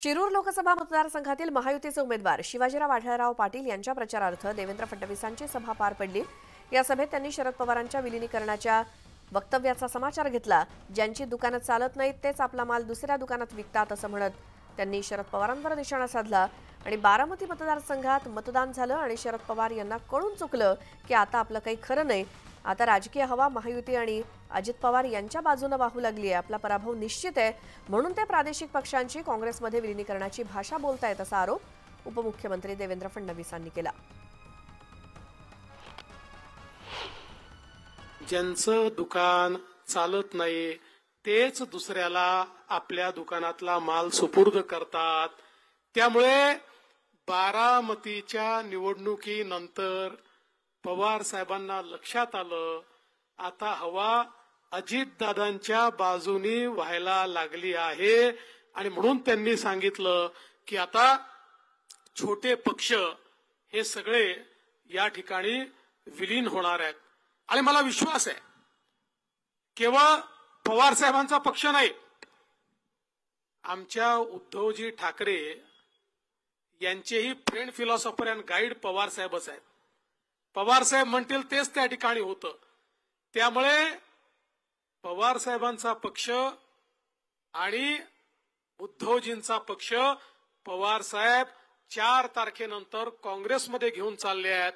शिरूर लोकसभा मतदारसंघातील महायुतीचे उमेदवार शिवाजीराव आढळराव पाटील यांच्या प्रचारार्थ देवेंद्र फडणवीसांची सभा पार पडली। या सभेत त्यांनी शरद पवारांच्या विलीनीकरणाच्या वक्तव्याचा समाचार घेतला। ज्यांची दुकानं चालत नाहीत तेच आपला माल दुसऱ्या दुकानात विकतात असं म्हणत त्यांनी शरद पवारांवर निशाणा साधला आणि बारामती मतदारसंघात मतदान झालं आणि शरद पवार यांना कळून चुकलं की आता आपलं काही खरं नाही। आता राजकीय हवा महायुती आणि अजित पवार यांच्या बाजूने वाहू लागली आहे। आपला पराभव निश्चित आहे म्हणून ते प्रादेशिक पक्षांची काँग्रेसमध्ये विलीनीकरणाची भाषा बोलतायत असा आरोप उपमुख्यमंत्री देवेंद्र फडणवीसांनी केला। ज्यांचं दुकान चालत नाही तेच दुसऱ्याला आपल्या दुकानातला माल सुपूर्द करतात। त्यामुळे बारामतीच्या निवडणुकीनंतर पवार साहेबांना लक्षात आलं आता हवा अजितदादांच्या बाजूनी व्हायला लागली आहे आणि म्हणून त्यांनी सांगितलं की आता छोटे पक्ष हे सगळे या ठिकाणी विलीन होणार आहेत। आणि मला विश्वास आहे केवळ पवार साहेबांचा पक्ष नाही, आमच्या उद्धवजी ठाकरे यांचेही friend philosopher and guide Pawar साहेबच आहेत। पवार साहेब म्हणतील तेच त्या ठिकाणी होतं। त्यामुळे पवार साहेबांचा पक्ष आणि उद्धवजींचा पक्ष पवार साहेब 4 तारखेनंतर काँग्रेसमध्ये घेऊन चालले आहेत।